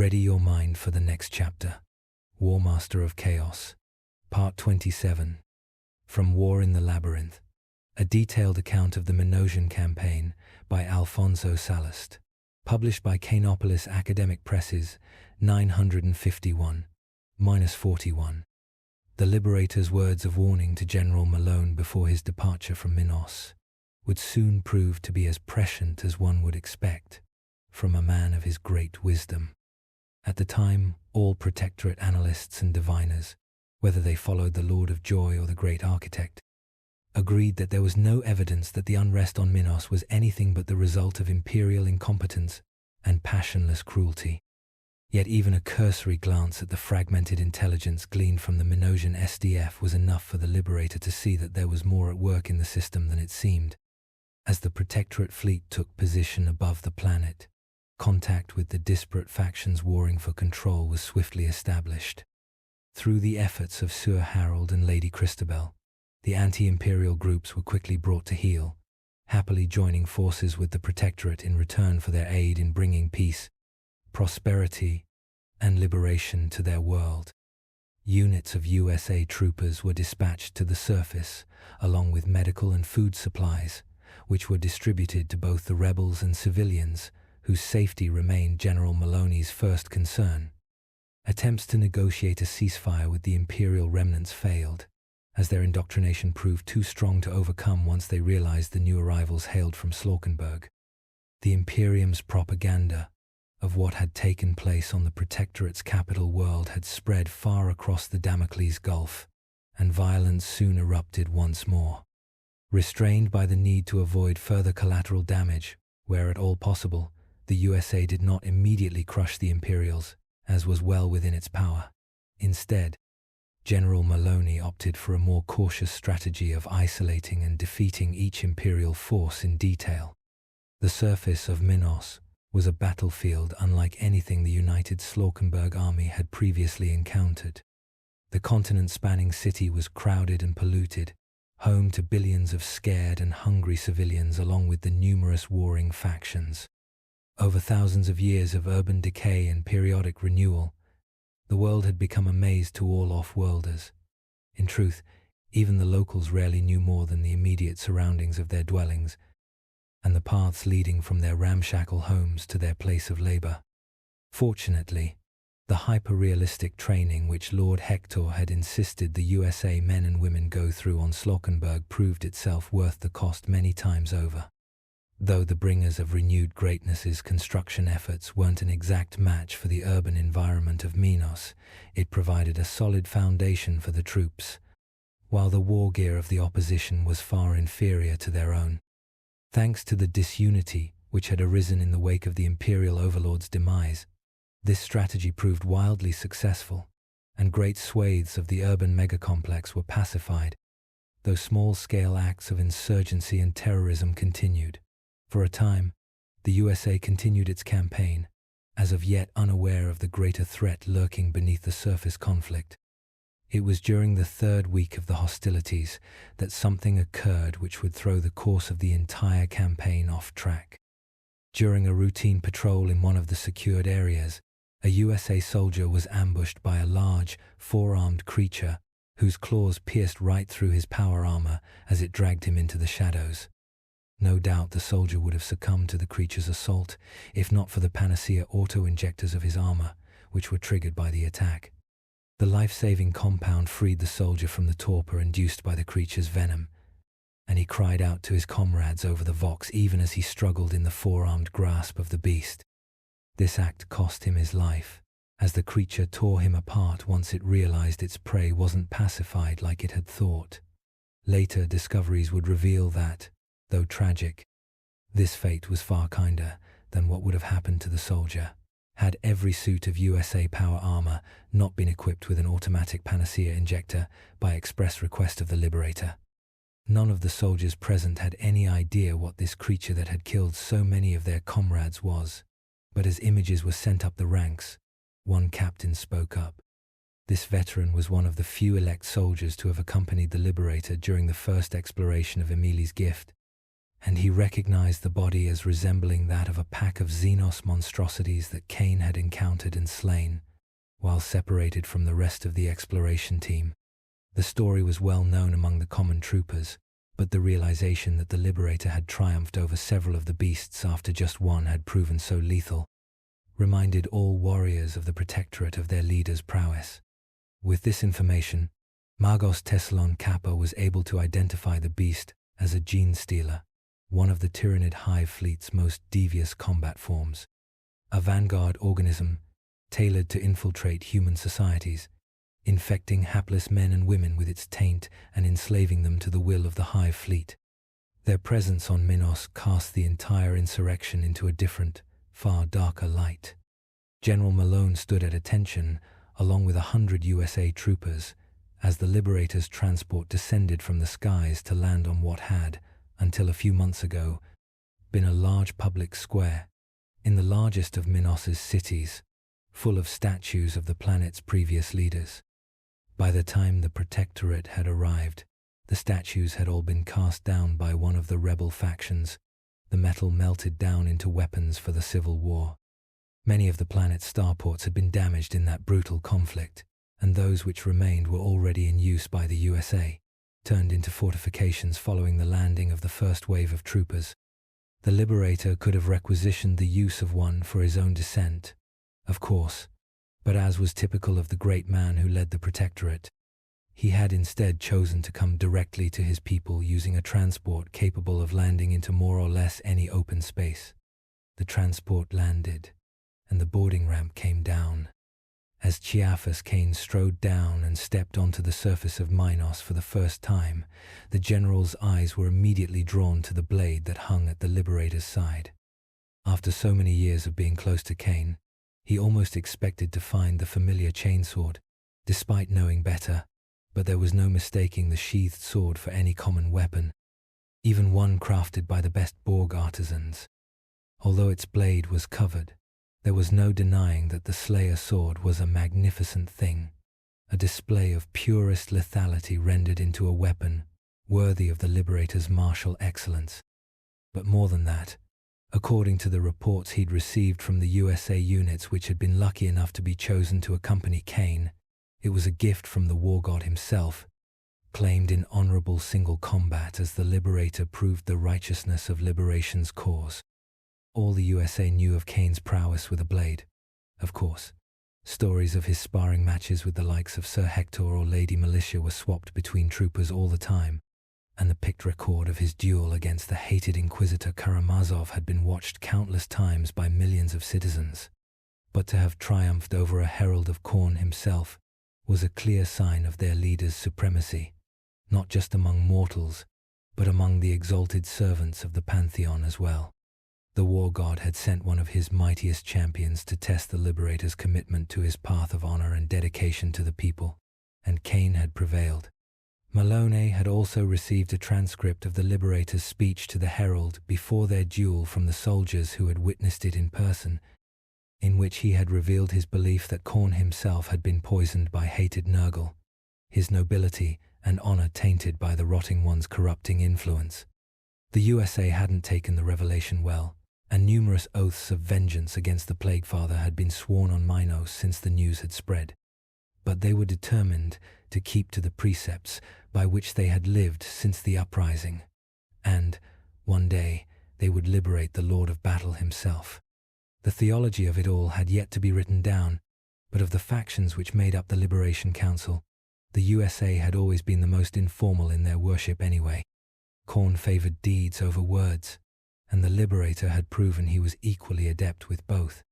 Ready your mind for the next chapter. Warmaster of Chaos, Part 27. From War in the Labyrinth. A detailed account of the Minosian campaign by Alfonso Sallust. Published by Cainopolis Academic Presses, 951-41. The Liberator's words of warning to General Malone before his departure from Minos would soon prove to be as prescient as one would expect from a man of his great wisdom. At the time, all Protectorate analysts and diviners, whether they followed the Lord of Joy or the Great Architect, agreed that there was no evidence that the unrest on Minos was anything but the result of imperial incompetence and passionless cruelty. Yet even a cursory glance at the fragmented intelligence gleaned from the Minosian SDF was enough for the Liberator to see that there was more at work in the system than it seemed. As the Protectorate fleet took position above the planet, contact with the disparate factions warring for control was swiftly established. Through the efforts of Sir Harold and Lady Christabel, the anti-imperial groups were quickly brought to heel, happily joining forces with the Protectorate in return for their aid in bringing peace, prosperity, and liberation to their world. Units of USA troopers were dispatched to the surface, along with medical and food supplies, which were distributed to both the rebels and civilians, whose safety remained General Maloney's first concern. Attempts to negotiate a ceasefire with the Imperial remnants failed, as their indoctrination proved too strong to overcome once they realized the new arrivals hailed from Slaukenberg. The Imperium's propaganda of what had taken place on the Protectorate's capital world had spread far across the Damocles Gulf, and violence soon erupted once more. Restrained by the need to avoid further collateral damage, where at all possible, the USA did not immediately crush the Imperials, as was well within its power. Instead, General Maloney opted for a more cautious strategy of isolating and defeating each Imperial force in detail. The surface of Minos was a battlefield unlike anything the united Slaukenberg army had previously encountered. The continent-spanning city was crowded and polluted, home to billions of scared and hungry civilians along with the numerous warring factions. Over thousands of years of urban decay and periodic renewal, the world had become a maze to all off-worlders. In truth, even the locals rarely knew more than the immediate surroundings of their dwellings and the paths leading from their ramshackle homes to their place of labor. Fortunately, the hyper-realistic training which Lord Hector had insisted the USA men and women go through on Slaukenberg proved itself worth the cost many times over. Though the bringers of renewed greatness's construction efforts weren't an exact match for the urban environment of Minos, it provided a solid foundation for the troops, while the war gear of the opposition was far inferior to their own. Thanks to the disunity which had arisen in the wake of the Imperial overlord's demise, this strategy proved wildly successful, and great swathes of the urban megacomplex were pacified, though small-scale acts of insurgency and terrorism continued. For a time, the USA continued its campaign, as of yet unaware of the greater threat lurking beneath the surface conflict. It was during the third week of the hostilities that something occurred which would throw the course of the entire campaign off track. During a routine patrol in one of the secured areas, a USA soldier was ambushed by a large, four-armed creature whose claws pierced right through his power armor as it dragged him into the shadows. No doubt the soldier would have succumbed to the creature's assault, if not for the Panacea auto-injectors of his armor, which were triggered by the attack. The life-saving compound freed the soldier from the torpor induced by the creature's venom, and he cried out to his comrades over the Vox even as he struggled in the four-armed grasp of the beast. This act cost him his life, as the creature tore him apart once it realized its prey wasn't pacified like it had thought. Later discoveries would reveal that, though tragic, this fate was far kinder than what would have happened to the soldier, had every suit of USA power armor not been equipped with an automatic Panacea injector by express request of the Liberator. None of the soldiers present had any idea what this creature that had killed so many of their comrades was, but as images were sent up the ranks, one captain spoke up. This veteran was one of the few elect soldiers to have accompanied the Liberator during the first exploration of Emily's gift, and he recognized the body as resembling that of a pack of Xenos monstrosities that Cain had encountered and slain, while separated from the rest of the exploration team. The story was well known among the common troopers, but the realization that the Liberator had triumphed over several of the beasts after just one had proven so lethal reminded all warriors of the Protectorate of their leader's prowess. With this information, Magos Tessalon Kappa was able to identify the beast as a Genestealer, one of the Tyrannid Hive fleet's most devious combat forms. A vanguard organism tailored to infiltrate human societies, infecting hapless men and women with its taint and enslaving them to the will of the Hive fleet. Their presence on Minos cast the entire insurrection into a different, far darker light. General Malone stood at attention, along with 100 USA troopers, as the Liberator's transport descended from the skies to land on what had, until a few months ago, been a large public square, in the largest of Minos's cities, full of statues of the planet's previous leaders. By the time the Protectorate had arrived, the statues had all been cast down by one of the rebel factions, the metal melted down into weapons for the Civil War. Many of the planet's starports had been damaged in that brutal conflict, and those which remained were already in use by the USA, turned into fortifications following the landing of the first wave of troopers. The Liberator could have requisitioned the use of one for his own descent, of course, but as was typical of the great man who led the Protectorate, he had instead chosen to come directly to his people using a transport capable of landing into more or less any open space. The transport landed, and the boarding ramp came down. As Ciaphas Cain strode down and stepped onto the surface of Minos for the first time, the general's eyes were immediately drawn to the blade that hung at the Liberator's side. After so many years of being close to Cain, he almost expected to find the familiar chainsword, despite knowing better, but there was no mistaking the sheathed sword for any common weapon, even one crafted by the best Borg artisans. Although its blade was covered, there was no denying that the Slayer sword was a magnificent thing, a display of purest lethality rendered into a weapon worthy of the Liberator's martial excellence. But more than that, according to the reports he'd received from the USA units which had been lucky enough to be chosen to accompany Cain, it was a gift from the war god himself, claimed in honorable single combat as the Liberator proved the righteousness of Liberation's cause. All the USA knew of Cain's prowess with a blade. Of course, stories of his sparring matches with the likes of Sir Hector or Lady Militia were swapped between troopers all the time, and the picked record of his duel against the hated Inquisitor Karamazov had been watched countless times by millions of citizens. But to have triumphed over a herald of Khorne himself was a clear sign of their leader's supremacy, not just among mortals, but among the exalted servants of the Pantheon as well. The war god had sent one of his mightiest champions to test the Liberator's commitment to his path of honor and dedication to the people, and Cain had prevailed. Malone had also received a transcript of the Liberator's speech to the herald before their duel from the soldiers who had witnessed it in person, in which he had revealed his belief that Khorne himself had been poisoned by hated Nurgle, his nobility and honor tainted by the Rotting One's corrupting influence. The USA hadn't taken the revelation well, and numerous oaths of vengeance against the Plaguefather had been sworn on Minos since the news had spread. But they were determined to keep to the precepts by which they had lived since the uprising, and, one day, they would liberate the Lord of Battle himself. The theology of it all had yet to be written down, but of the factions which made up the Liberation Council, the USA had always been the most informal in their worship anyway. Khorne favored deeds over words, and the Liberator had proven he was equally adept with both.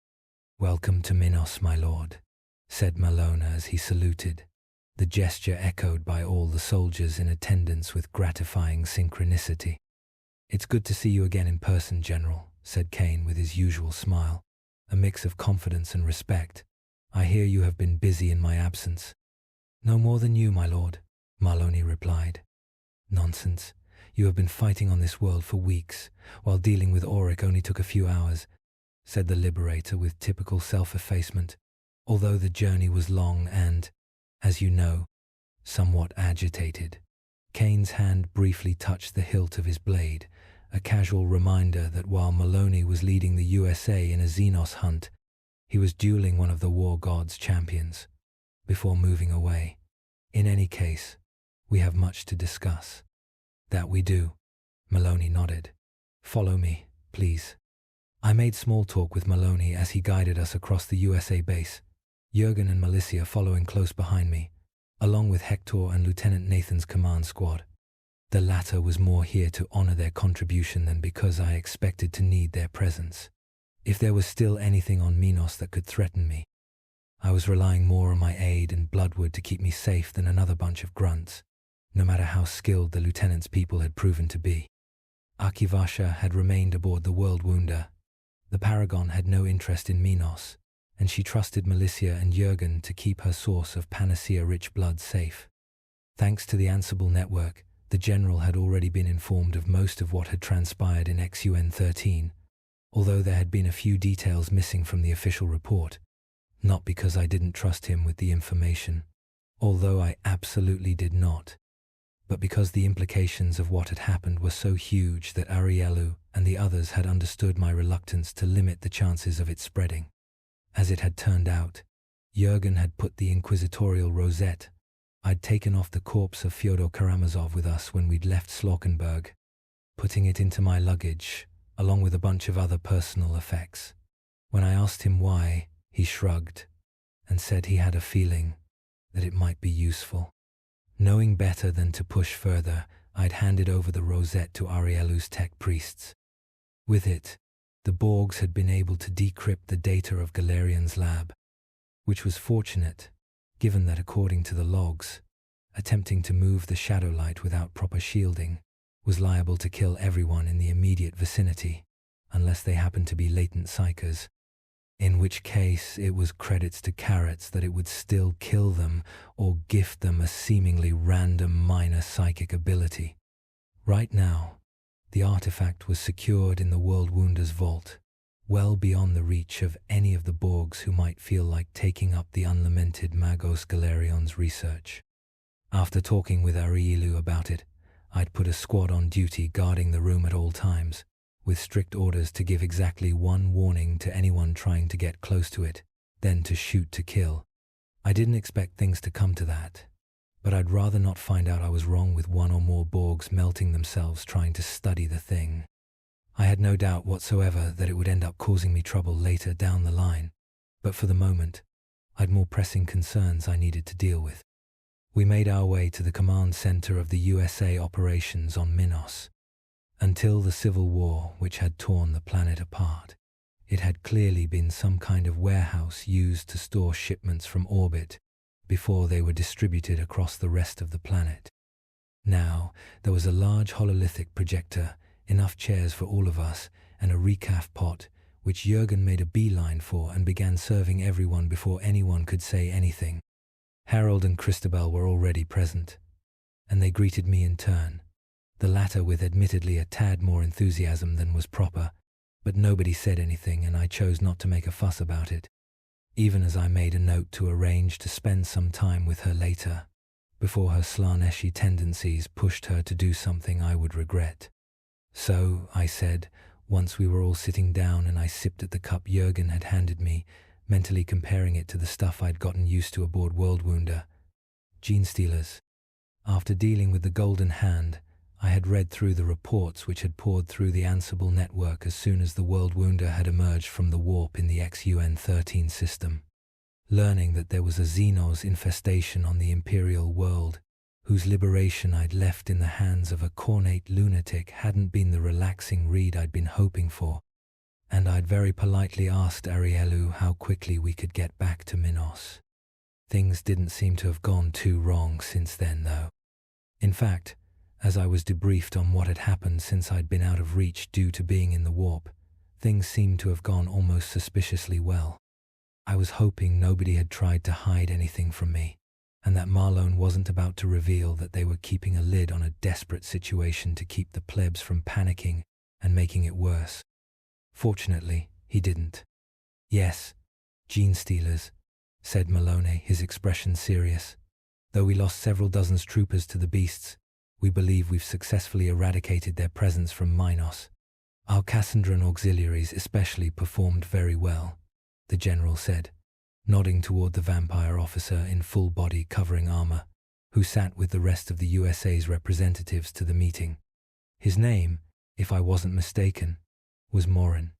"Welcome to Minos, my lord," said Malone as he saluted, the gesture echoed by all the soldiers in attendance with gratifying synchronicity. "It's good to see you again in person, General," said Cain with his usual smile, a mix of confidence and respect. "I hear you have been busy in my absence." "No more than you, my lord," Maloney replied. "Nonsense. You have been fighting on this world for weeks, while dealing with Auric only took a few hours," said the Liberator with typical self-effacement, although the journey was long and, as you know, somewhat agitated. Cain's hand briefly touched the hilt of his blade, a casual reminder that while Maloney was leading the USA in a Xenos hunt, he was dueling one of the war god's champions, before moving away. In any case, we have much to discuss. That we do, Maloney nodded. Follow me, please. I made small talk with Maloney as he guided us across the USA base, Jurgen and Milicia following close behind me, along with Hector and Lieutenant Nathan's command squad. The latter was more here to honor their contribution than because I expected to need their presence. If there was still anything on Minos that could threaten me, I was relying more on my aid and bloodwood to keep me safe than another bunch of grunts, no matter how skilled the lieutenant's people had proven to be. Akivasha had remained aboard the World Wounder. The Paragon had no interest in Minos, and she trusted Milicia and Jurgen to keep her source of Panacea-rich blood safe. Thanks to the Ansible network, the General had already been informed of most of what had transpired in XUN-13, although there had been a few details missing from the official report, not because I didn't trust him with the information, although I absolutely did not, but because the implications of what had happened were so huge that Arielu and the others had understood my reluctance to limit the chances of it spreading. As it had turned out, Jurgen had put the inquisitorial rosette I'd taken off the corpse of Fyodor Karamazov with us when we'd left Slaukenberg, putting it into my luggage, along with a bunch of other personal effects. When I asked him why, he shrugged and said he had a feeling that it might be useful. Knowing better than to push further, I'd handed over the rosette to Arielu's tech priests. With it, the Borgs had been able to decrypt the data of Galerian's lab, which was fortunate, given that according to the logs, attempting to move the shadow light without proper shielding was liable to kill everyone in the immediate vicinity, unless they happened to be latent psychers, in which case it was credits to Carrots that it would still kill them or gift them a seemingly random minor psychic ability. Right now, the artifact was secured in the World Wounder's vault, well beyond the reach of any of the Borgs who might feel like taking up the unlamented Magos Galerion's research. After talking with Arielu about it, I'd put a squad on duty guarding the room at all times, with strict orders to give exactly one warning to anyone trying to get close to it, then to shoot to kill. I didn't expect things to come to that, but I'd rather not find out I was wrong with one or more Borgs melting themselves trying to study the thing. I had no doubt whatsoever that it would end up causing me trouble later down the line, but for the moment, I'd more pressing concerns I needed to deal with. We made our way to the command center of the USA operations on Minos. Until the Civil War, which had torn the planet apart, it had clearly been some kind of warehouse used to store shipments from orbit before they were distributed across the rest of the planet. Now, there was a large hololithic projector, enough chairs for all of us, and a recaf pot, which Jurgen made a beeline for and began serving everyone before anyone could say anything. Harold and Christabel were already present, and they greeted me in turn, the latter with admittedly a tad more enthusiasm than was proper, but nobody said anything and I chose not to make a fuss about it, even as I made a note to arrange to spend some time with her later, before her Slaneshi tendencies pushed her to do something I would regret. So, I said, once we were all sitting down and I sipped at the cup Jurgen had handed me, mentally comparing it to the stuff I'd gotten used to aboard World Wounder. Genestealers. After dealing with the Golden Hand, I had read through the reports which had poured through the Ansible network as soon as the World Wounder had emerged from the warp in the XUN-13 system, learning that there was a Xenos infestation on the Imperial world, whose liberation I'd left in the hands of a cornate lunatic hadn't been the relaxing read I'd been hoping for, and I'd very politely asked Arielu how quickly we could get back to Minos. Things didn't seem to have gone too wrong since then, though. In fact, as I was debriefed on what had happened since I'd been out of reach due to being in the warp, things seemed to have gone almost suspiciously well. I was hoping nobody had tried to hide anything from me, and that Marlone wasn't about to reveal that they were keeping a lid on a desperate situation to keep the plebs from panicking and making it worse. Fortunately, he didn't. Yes, Genestealers, said Malone, his expression serious. Though we lost several dozen troopers to the beasts, We believe we've successfully eradicated their presence from Minos. Our Cassandron auxiliaries especially performed very well, the general said, nodding toward the vampire officer in full body covering armor, who sat with the rest of the USA's representatives to the meeting. His name, if I wasn't mistaken, was Morin,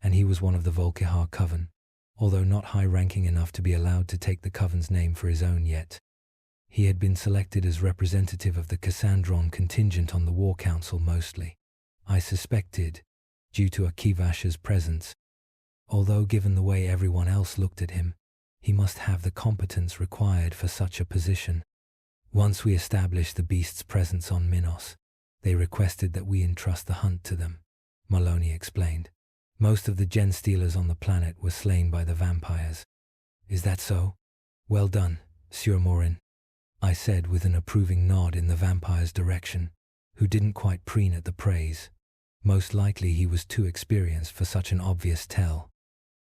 and he was one of the Volkihar Coven, although not high-ranking enough to be allowed to take the Coven's name for his own yet. He had been selected as representative of the Cassandron contingent on the War Council mostly, I suspected, due to Akivasha's presence, although given the way everyone else looked at him, he must have the competence required for such a position. Once we established the beast's presence on Minos, they requested that we entrust the hunt to them, Maloney explained. Most of the Genestealers on the planet were slain by the vampires. Is that so? Well done, Sieur Morin, I said with an approving nod in the vampire's direction, who didn't quite preen at the praise. Most likely he was too experienced for such an obvious tell.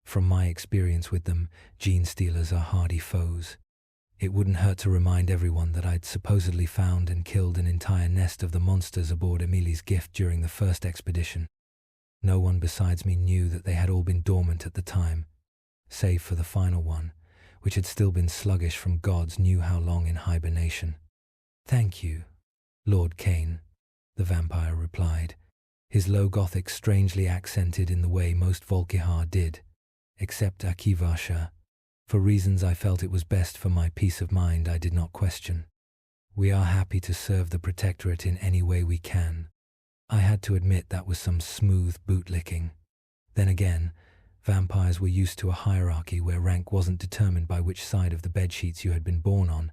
From my experience with them, Genestealers are hardy foes. It wouldn't hurt to remind everyone that I'd supposedly found and killed an entire nest of the monsters aboard Emily's gift during the first expedition. No one besides me knew that they had all been dormant at the time, save for the final one, which had still been sluggish from gods knew how long in hibernation. Thank you, Lord Cain, the vampire replied, his low Gothic strangely accented in the way most Volkihar did, except Akivasha. For reasons I felt it was best for my peace of mind, I did not question. We are happy to serve the Protectorate in any way we can. I had to admit that was some smooth bootlicking. Then again, vampires were used to a hierarchy where rank wasn't determined by which side of the bedsheets you had been born on,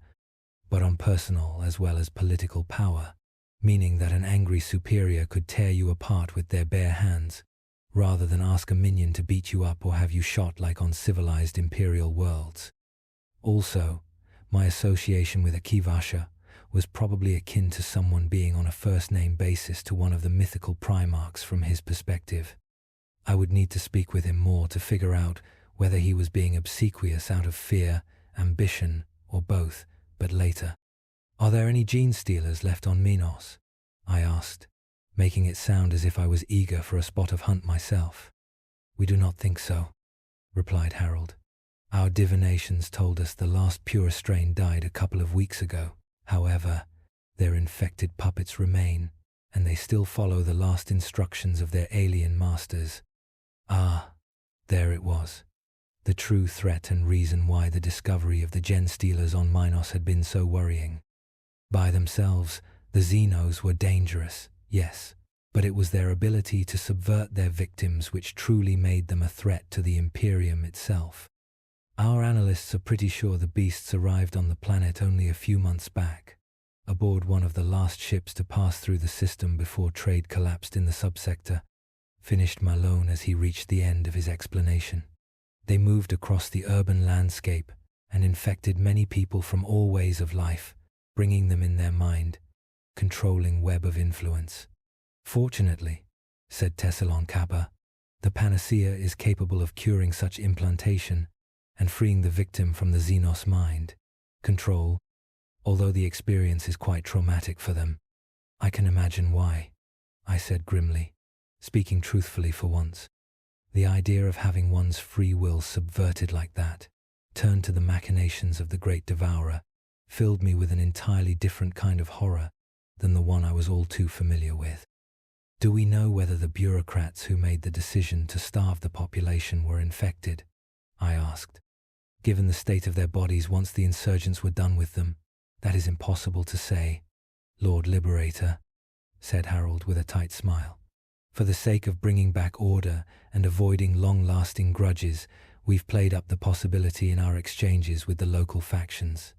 but on personal as well as political power, meaning that an angry superior could tear you apart with their bare hands, rather than ask a minion to beat you up or have you shot like on civilized imperial worlds. Also, my association with Akivasha was probably akin to someone being on a first-name basis to one of the mythical Primarchs from his perspective. I would need to speak with him more to figure out whether he was being obsequious out of fear, ambition, or both, but later. Are there any Genestealers left on Minos? I asked, making it sound as if I was eager for a spot of hunt myself. We do not think so, replied Harold. Our divinations told us the last pure strain died a couple of weeks ago. However, their infected puppets remain, and they still follow the last instructions of their alien masters. Ah, there it was. The true threat and reason why the discovery of the Genestealers on Minos had been so worrying. By themselves, the Xenos were dangerous, yes, but it was their ability to subvert their victims which truly made them a threat to the Imperium itself. Our analysts are pretty sure the beasts arrived on the planet only a few months back, aboard one of the last ships to pass through the system before trade collapsed in the subsector, finished Malone as he reached the end of his explanation. They moved across the urban landscape and infected many people from all ways of life, bringing them in their mind, controlling web of influence. Fortunately, said Tessalon Kappa, the Panacea is capable of curing such implantation and freeing the victim from the Xenos mind control, although the experience is quite traumatic for them. I can imagine why, I said grimly, speaking truthfully for once. The idea of having one's free will subverted like that, turned to the machinations of the Great Devourer, filled me with an entirely different kind of horror than the one I was all too familiar with. Do we know whether the bureaucrats who made the decision to starve the population were infected? I asked. Given the state of their bodies once the insurgents were done with them, that is impossible to say, Lord Liberator, said Harold with a tight smile. For the sake of bringing back order and avoiding long-lasting grudges, we've played up the possibility in our exchanges with the local factions.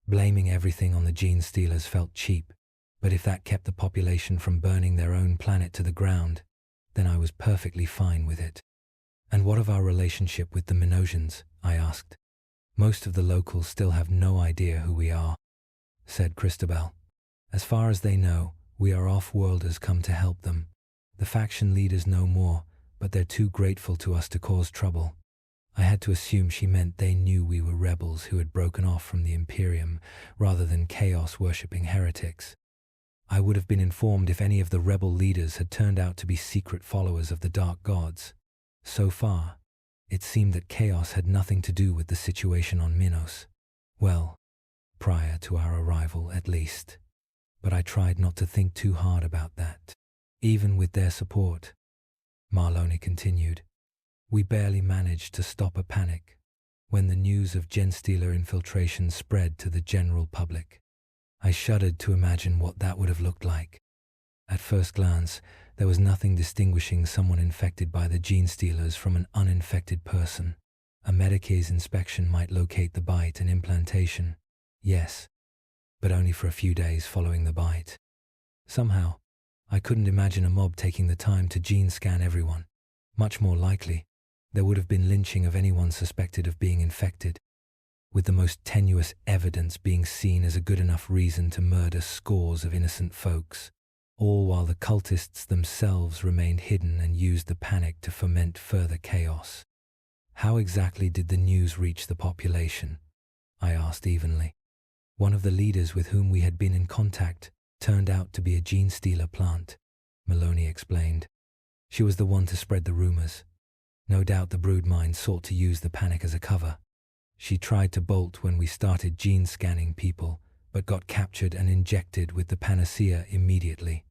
Blaming everything on the Genestealers felt cheap, but if that kept the population from burning their own planet to the ground, then I was perfectly fine with it. And what of our relationship with the Minosians? I asked. Most of the locals still have no idea who we are, said Christabel. As far as they know, we are off-worlders come to help them. The faction leaders know more, but they're too grateful to us to cause trouble. I had to assume she meant they knew we were rebels who had broken off from the Imperium, rather than chaos-worshipping heretics. I would have been informed if any of the rebel leaders had turned out to be secret followers of the dark gods. So far, it seemed that chaos had nothing to do with the situation on Minos. Well, prior to our arrival at least. But I tried not to think too hard about that. Even with their support, Marloni continued, we barely managed to stop a panic when the news of Genestealer infiltration spread to the general public. I shuddered to imagine what that would have looked like. At first glance, there was nothing distinguishing someone infected by the Genestealers from an uninfected person. A Medicare's inspection might locate the bite and implantation, yes, but only for a few days following the bite. Somehow, I couldn't imagine a mob taking the time to gene scan everyone. Much more likely, there would have been lynching of anyone suspected of being infected, with the most tenuous evidence being seen as a good enough reason to murder scores of innocent folks, all while the cultists themselves remained hidden and used the panic to foment further chaos. How exactly did the news reach the population? I asked evenly. One of the leaders with whom we had been in contact turned out to be a Genestealer plant, Maloney explained. She was the one to spread the rumors. No doubt the broodmind sought to use the panic as a cover. She tried to bolt when we started gene scanning people, but got captured and injected with the Panacea immediately.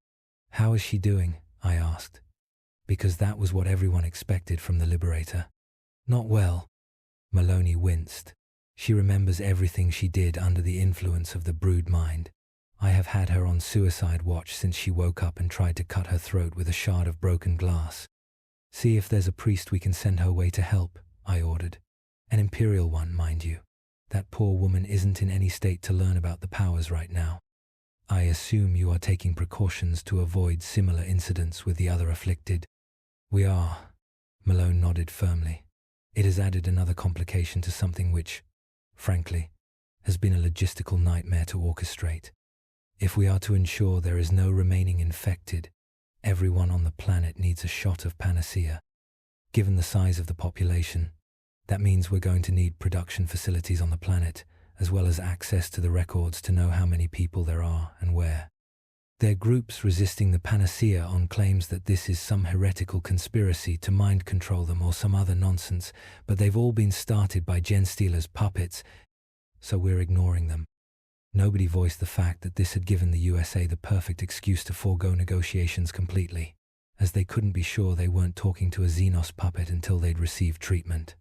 How is she doing? I asked, because that was what everyone expected from the Liberator. Not well. Maloney winced. She remembers everything she did under the influence of the broodmind. I have had her on suicide watch since she woke up and tried to cut her throat with a shard of broken glass. See if there's a priest we can send her way to help, I ordered. An imperial one, mind you. That poor woman isn't in any state to learn about the powers right now. I assume you are taking precautions to avoid similar incidents with the other afflicted. We are, Malone nodded firmly. It has added another complication to something which, frankly, has been a logistical nightmare to orchestrate. If we are to ensure there is no remaining infected, everyone on the planet needs a shot of Panacea. Given the size of the population, that means we're going to need production facilities on the planet, as well as access to the records to know how many people there are and where. There are groups resisting the Panacea on claims that this is some heretical conspiracy to mind control them or some other nonsense, but they've all been started by Genestealers' puppets, so we're ignoring them. Nobody voiced the fact that this had given the USA the perfect excuse to forego negotiations completely, as they couldn't be sure they weren't talking to a Xenos puppet until they'd received treatment.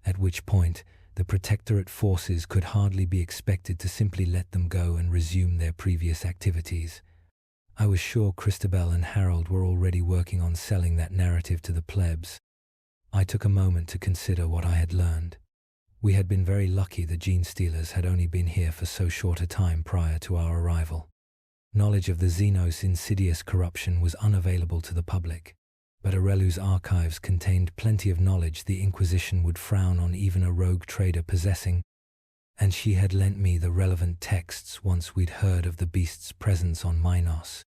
At which point, the Protectorate forces could hardly be expected to simply let them go and resume their previous activities. I was sure Christabel and Harold were already working on selling that narrative to the plebs. I took a moment to consider what I had learned. We had been very lucky the Genestealers had only been here for so short a time prior to our arrival. Knowledge of the Xenos' insidious corruption was unavailable to the public, but Aurelu's archives contained plenty of knowledge the Inquisition would frown on even a rogue trader possessing, and she had lent me the relevant texts once we'd heard of the beast's presence on Minos,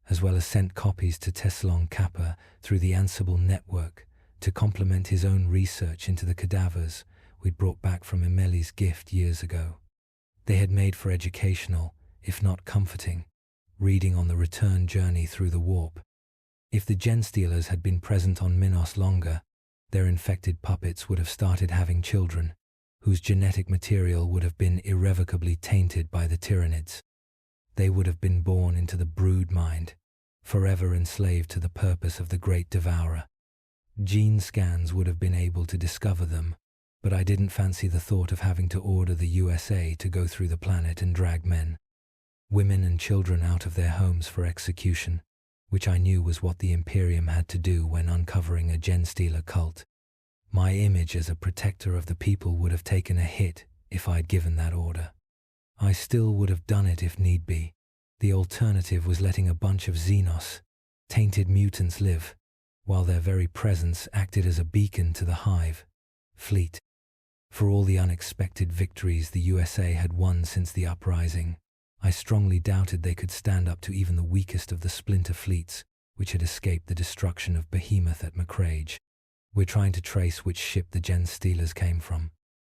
as well as sent copies to Tessalon Kappa through the Ansible network to complement his own research into the cadavers we'd brought back from Emeli's gift years ago. They had made for educational, if not comforting, reading on the return journey through the warp. If the Genestealers had been present on Minos longer, their infected puppets would have started having children, whose genetic material would have been irrevocably tainted by the Tyranids. They would have been born into the brood mind, forever enslaved to the purpose of the Great Devourer. Gene scans would have been able to discover them, but I didn't fancy the thought of having to order the USA to go through the planet and drag men, women and children out of their homes for execution, which I knew was what the Imperium had to do when uncovering a Genestealer cult. My image as a protector of the people would have taken a hit if I'd given that order. I still would have done it if need be. The alternative was letting a bunch of Xenos, tainted mutants live, while their very presence acted as a beacon to the hive, fleet. For all the unexpected victories the USA had won since the uprising, I strongly doubted they could stand up to even the weakest of the splinter fleets which had escaped the destruction of Behemoth at Macrage. We're trying to trace which ship the Genestealers came from.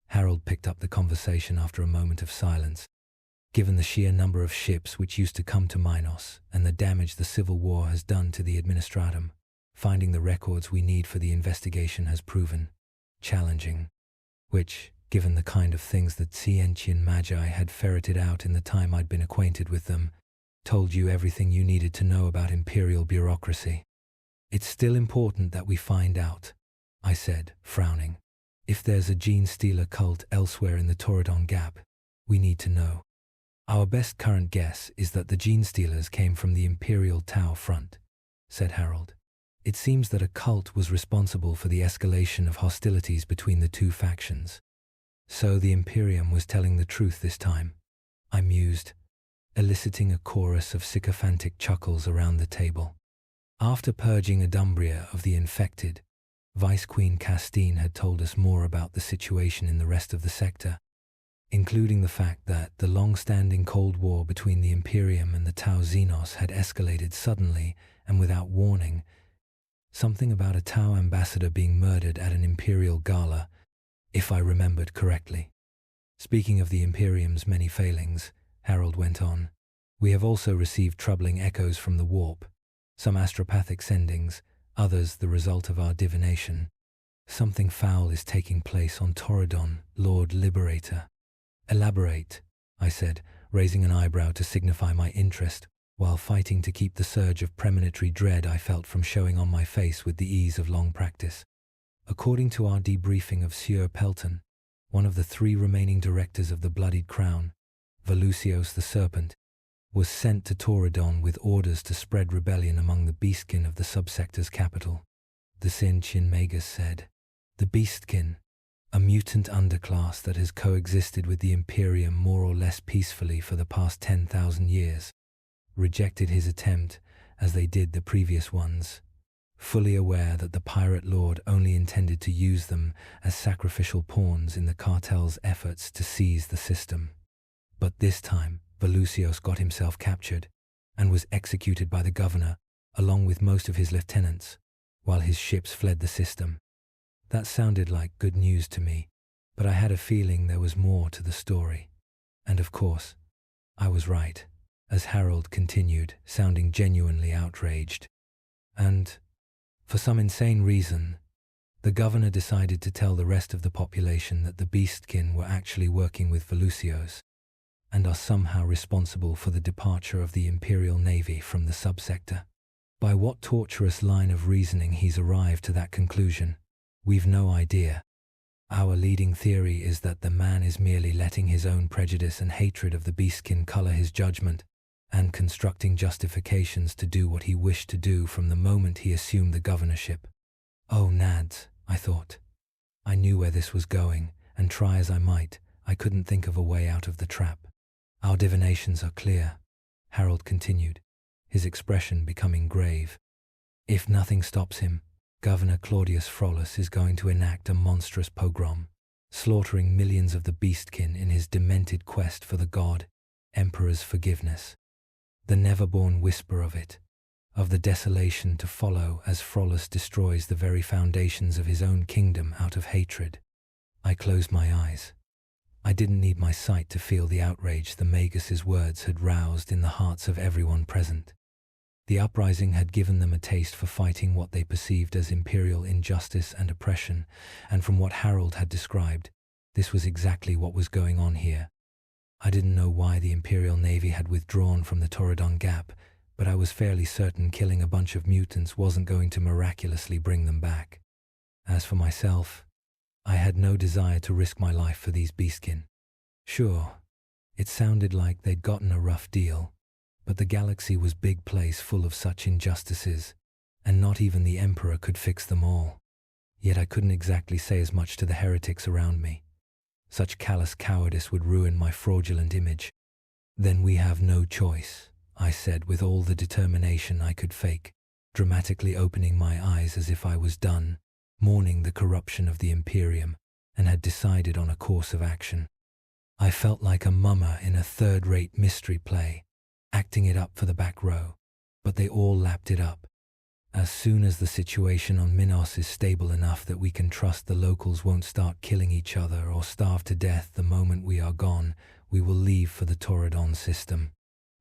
Harold picked up the conversation after a moment of silence. Given the sheer number of ships which used to come to Minos and the damage the civil war has done to the administratum, finding the records we need for the investigation has proven challenging, which, given the kind of things that Cientian Magi had ferreted out in the time I'd been acquainted with them, told you everything you needed to know about imperial bureaucracy. It's still important that we find out, I said, frowning. If there's a Genestealer cult elsewhere in the Torredon Gap, we need to know. Our best current guess is that the Genestealers came from the Imperial Tau front, said Harold. It seems that a cult was responsible for the escalation of hostilities between the two factions. So the Imperium was telling the truth this time, I mused, eliciting a chorus of sycophantic chuckles around the table. After purging Adumbria of the infected, Vice Queen Castine had told us more about the situation in the rest of the sector, including the fact that the long-standing Cold War between the Imperium and the Tau Xenos had escalated suddenly and without warning. Something about a Tau ambassador being murdered at an Imperial gala, if I remembered correctly. Speaking of the Imperium's many failings, Harold went on, we have also received troubling echoes from the warp, some astropathic sendings, others the result of our divination. Something foul is taking place on Torredon, Lord Liberator. Elaborate, I said, raising an eyebrow to signify my interest, while fighting to keep the surge of premonitory dread I felt from showing on my face with the ease of long practice. According to our debriefing of Sieur Pelton, one of the 3 remaining directors of the Bloodied Crown, Volusios the Serpent, was sent to Torredon with orders to spread rebellion among the Beastkin of the subsector's capital. The Cientian Magus said, the Beastkin, a mutant underclass that has coexisted with the Imperium more or less peacefully for the past 10,000 years, rejected his attempt as they did the previous ones, fully aware that the pirate lord only intended to use them as sacrificial pawns in the cartel's efforts to seize the system. But this time, Volusios got himself captured and was executed by the governor along with most of his lieutenants, while his ships fled the system. That sounded like good news to me, but I had a feeling there was more to the story. And of course, I was right, as Harold continued, sounding genuinely outraged. And, for some insane reason, the governor decided to tell the rest of the population that the Beastkin were actually working with Volusios, and are somehow responsible for the departure of the Imperial Navy from the subsector. By what tortuous line of reasoning he's arrived to that conclusion, we've no idea. Our leading theory is that the man is merely letting his own prejudice and hatred of the Beastkin color his judgment, and constructing justifications to do what he wished to do from the moment he assumed the governorship. Oh, Nads, I thought. I knew where this was going, and try as I might, I couldn't think of a way out of the trap. Our divinations are clear, Harold continued, his expression becoming grave. If nothing stops him, Governor Claudius Frollus is going to enact a monstrous pogrom, slaughtering millions of the Beastkin in his demented quest for the god, Emperor's forgiveness. The never-born whisper of it, of the desolation to follow as Frollus destroys the very foundations of his own kingdom out of hatred. I closed my eyes. I didn't need my sight to feel the outrage the Magus's words had roused in the hearts of everyone present. The uprising had given them a taste for fighting what they perceived as imperial injustice and oppression, and from what Harold had described, this was exactly what was going on here. I didn't know why the Imperial Navy had withdrawn from the Torredon Gap, but I was fairly certain killing a bunch of mutants wasn't going to miraculously bring them back. As for myself, I had no desire to risk my life for these Beastkin. Sure, it sounded like they'd gotten a rough deal, but the galaxy was a big place full of such injustices, and not even the Emperor could fix them all. Yet I couldn't exactly say as much to the heretics around me. Such callous cowardice would ruin my fraudulent image. Then we have no choice, I said with all the determination I could fake, dramatically opening my eyes as if I was done, mourning the corruption of the Imperium, and had decided on a course of action. I felt like a mummer in a third-rate mystery play, acting it up for the back row, but they all lapped it up. As soon as the situation on Minos is stable enough that we can trust the locals won't start killing each other or starve to death the moment we are gone, We will leave for the Torredon system.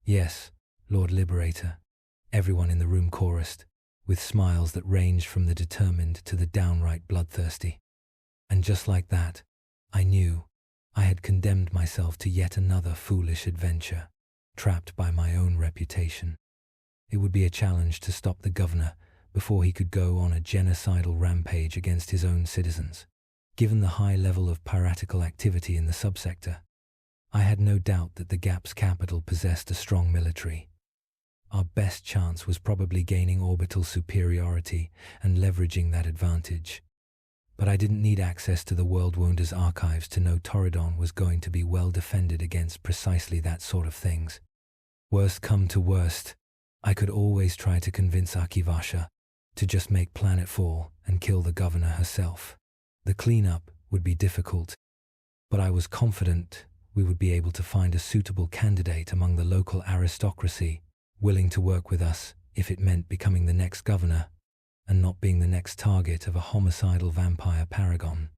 Yes, Lord Liberator, everyone in the room chorused, with smiles that ranged from the determined to the downright bloodthirsty. And just like that, I knew I had condemned myself to yet another foolish adventure, trapped by my own reputation. It would be a challenge to stop the governor before he could go on a genocidal rampage against his own citizens. Given the high level of piratical activity in the subsector, I had no doubt that the Gap's capital possessed a strong military. Our best chance was probably gaining orbital superiority and leveraging that advantage. But I didn't need access to the Worldwounder's archives to know Torredon was going to be well defended against precisely that sort of things. Worst come to worst, I could always try to convince Akivasha to just make planetfall and kill the governor herself. The cleanup would be difficult, but I was confident we would be able to find a suitable candidate among the local aristocracy willing to work with us if it meant becoming the next governor and not being the next target of a homicidal vampire paragon.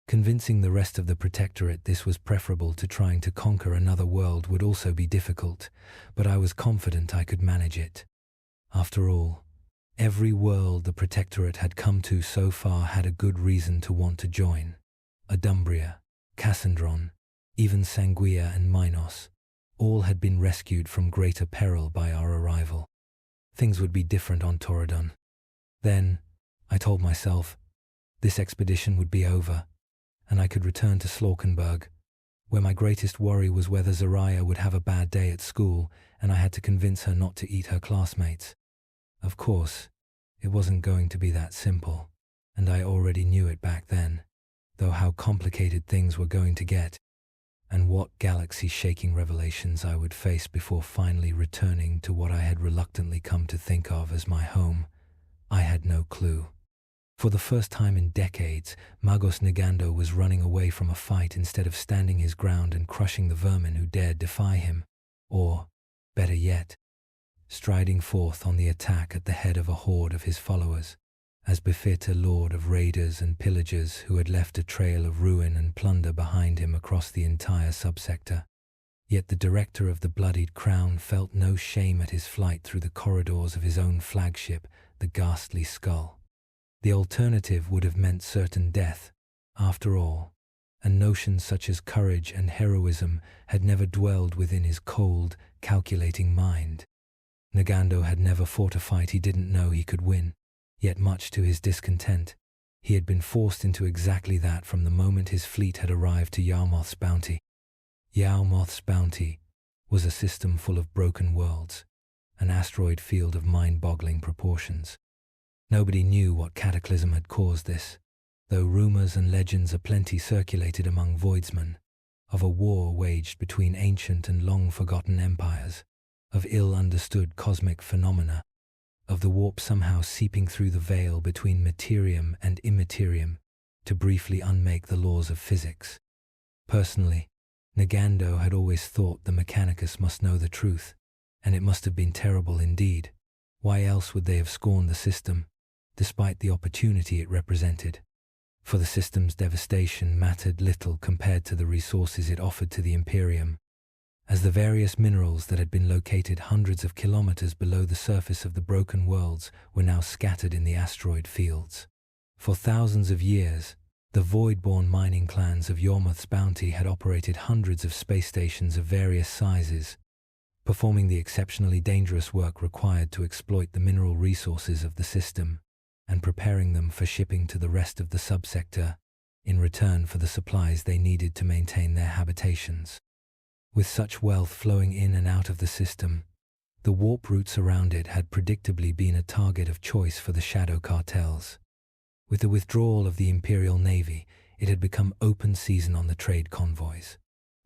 Convincing the rest of the Protectorate this was preferable to trying to conquer another world would also be difficult, but I was confident I could manage it. After all, every world the Protectorate had come to so far had a good reason to want to join. Adumbria, Cassandron, even Sanguia and Minos, all had been rescued from greater peril by our arrival. Things would be different on Torredon. Then, I told myself, this expedition would be over, and I could return to Slaukenberg, where my greatest worry was whether Zariah would have a bad day at school and I had to convince her not to eat her classmates. Of course, it wasn't going to be that simple, and I already knew it back then, though how complicated things were going to get, and what galaxy-shaking revelations I would face before finally returning to what I had reluctantly come to think of as my home, I had no clue. For the first time in decades, Magos Negando was running away from a fight instead of standing his ground and crushing the vermin who dared defy him, or, better yet, striding forth on the attack at the head of a horde of his followers, as befit a lord of raiders and pillagers who had left a trail of ruin and plunder behind him across the entire subsector. Yet the director of the Bloodied Crown felt no shame at his flight through the corridors of his own flagship, the Ghastly Skull. The alternative would have meant certain death, after all, and notions such as courage and heroism had never dwelled within his cold, calculating mind. Negando had never fought a fight he didn't know he could win, yet much to his discontent, he had been forced into exactly that from the moment his fleet had arrived to Yawmoth's Bounty. Yawmoth's Bounty was a system full of broken worlds, an asteroid field of mind-boggling proportions. Nobody knew what cataclysm had caused this, though rumors and legends aplenty circulated among voidsmen, of a war waged between ancient and long-forgotten empires, of ill-understood cosmic phenomena, of the warp somehow seeping through the veil between materium and immaterium to briefly unmake the laws of physics. Personally, Negando had always thought the Mechanicus must know the truth, and it must have been terrible indeed. Why else would they have scorned the system, despite the opportunity it represented? For the system's devastation mattered little compared to the resources it offered to the Imperium, as the various minerals that had been located hundreds of kilometers below the surface of the broken worlds were now scattered in the asteroid fields. For thousands of years, the void-born mining clans of Yawmoth's Bounty had operated hundreds of space stations of various sizes, performing the exceptionally dangerous work required to exploit the mineral resources of the system and preparing them for shipping to the rest of the subsector in return for the supplies they needed to maintain their habitations. With such wealth flowing in and out of the system, the warp routes around it had predictably been a target of choice for the shadow cartels. With the withdrawal of the Imperial Navy, it had become open season on the trade convoys.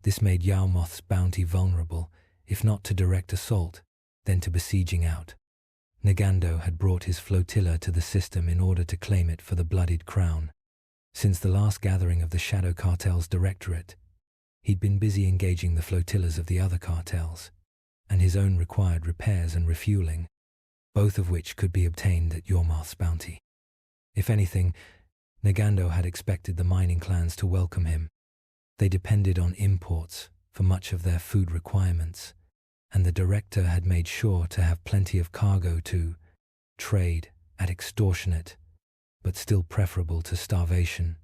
This made Yawmoth's Bounty vulnerable, if not to direct assault, then to besieging out. Negando had brought his flotilla to the system in order to claim it for the Bloodied Crown. Since the last gathering of the Shadow Cartel's Directorate, he'd been busy engaging the flotillas of the other cartels, and his own required repairs and refueling, both of which could be obtained at Yawmoth's Bounty. If anything, Negando had expected the mining clans to welcome him. They depended on imports for much of their food requirements, and the director had made sure to have plenty of cargo to trade at extortionate, but still preferable to starvation,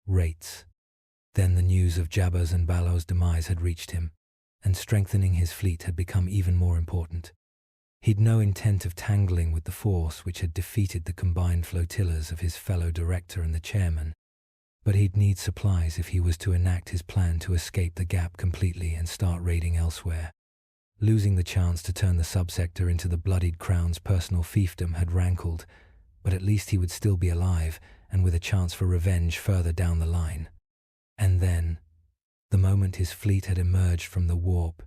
rates. Then the news of Jabba's and Balor's demise had reached him, and strengthening his fleet had become even more important. He'd no intent of tangling with the force which had defeated the combined flotillas of his fellow director and the chairman, but he'd need supplies if he was to enact his plan to escape the gap completely and start raiding elsewhere. Losing the chance to turn the subsector into the bloodied crown's personal fiefdom had rankled, but at least he would still be alive and with a chance for revenge further down the line. And then, the moment his fleet had emerged from the warp,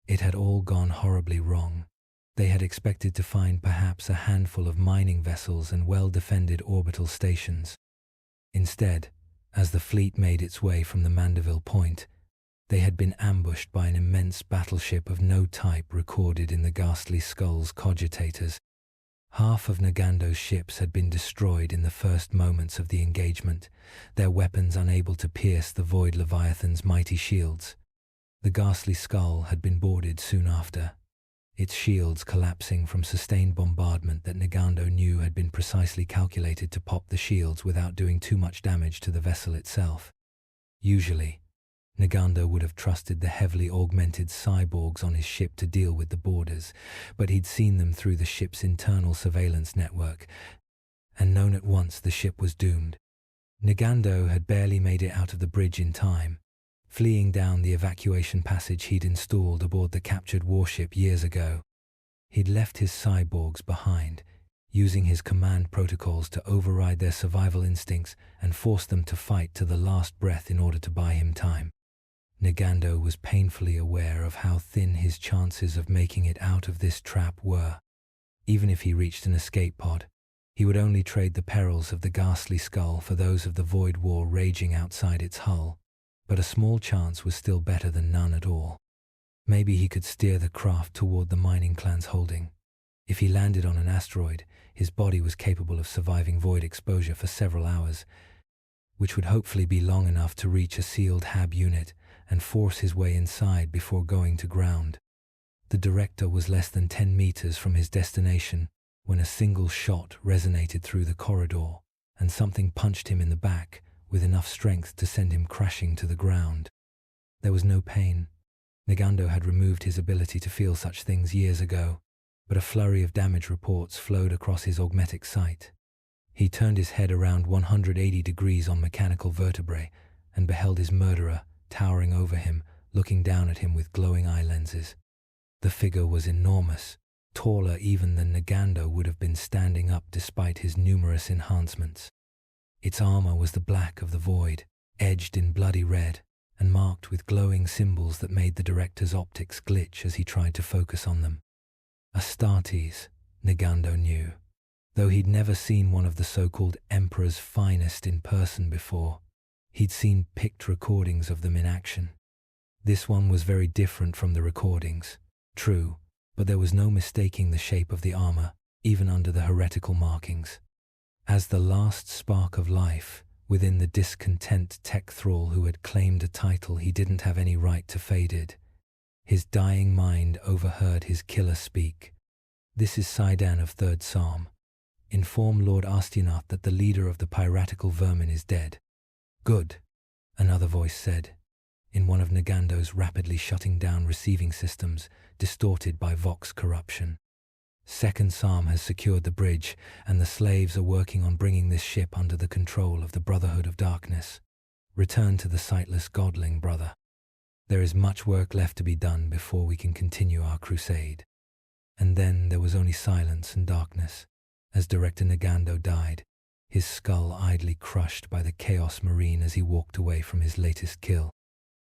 it had all gone horribly wrong. They had expected to find perhaps a handful of mining vessels and well-defended orbital stations. Instead, as the fleet made its way from the Mandeville Point, they had been ambushed by an immense battleship of no type recorded in the Ghastly Skull's cogitators. Half of Negando's ships had been destroyed in the first moments of the engagement, their weapons unable to pierce the Void Leviathan's mighty shields. The Ghastly Skull had been boarded soon after, its shields collapsing from sustained bombardment that Negando knew had been precisely calculated to pop the shields without doing too much damage to the vessel itself. Usually, Negando would have trusted the heavily augmented cyborgs on his ship to deal with the boarders, but he'd seen them through the ship's internal surveillance network, and known at once the ship was doomed. Negando had barely made it out of the bridge in time, fleeing down the evacuation passage he'd installed aboard the captured warship years ago. He'd left his cyborgs behind, using his command protocols to override their survival instincts and force them to fight to the last breath in order to buy him time. Negando was painfully aware of how thin his chances of making it out of this trap were. Even if he reached an escape pod, he would only trade the perils of the Ghastly Skull for those of the Void War raging outside its hull, but a small chance was still better than none at all. Maybe he could steer the craft toward the mining clan's holding. If he landed on an asteroid, his body was capable of surviving void exposure for several hours, which would hopefully be long enough to reach a sealed HAB unit and force his way inside before going to ground. The director was less than 10 meters from his destination when a single shot resonated through the corridor, and something punched him in the back with enough strength to send him crashing to the ground. There was no pain. Negando had removed his ability to feel such things years ago, but a flurry of damage reports flowed across his augmetic sight. He turned his head around 180 degrees on mechanical vertebrae and beheld his murderer towering over him, looking down at him with glowing eye lenses. The figure was enormous, taller even than Negando would have been standing up despite his numerous enhancements. Its armor was the black of the void, edged in bloody red, and marked with glowing symbols that made the director's optics glitch as he tried to focus on them. Astartes, Negando knew, though he'd never seen one of the so-called Emperor's finest in person before. He'd seen picked recordings of them in action. This one was very different from the recordings, true, but there was no mistaking the shape of the armor, even under the heretical markings. As the last spark of life within the discontent tech thrall who had claimed a title he didn't have any right to faded, his dying mind overheard his killer speak. "This is Sidan of Third Psalm. Inform Lord Astyanath that the leader of the piratical vermin is dead." "Good," another voice said, in one of Negando's rapidly shutting down receiving systems, distorted by Vox corruption. "Second Psalm has secured the bridge, and the slaves are working on bringing this ship under the control of the Brotherhood of Darkness. Return to the sightless godling, brother. There is much work left to be done before we can continue our crusade." And then there was only silence and darkness, as Director Negando died, his skull idly crushed by the Chaos Marine as he walked away from his latest kill.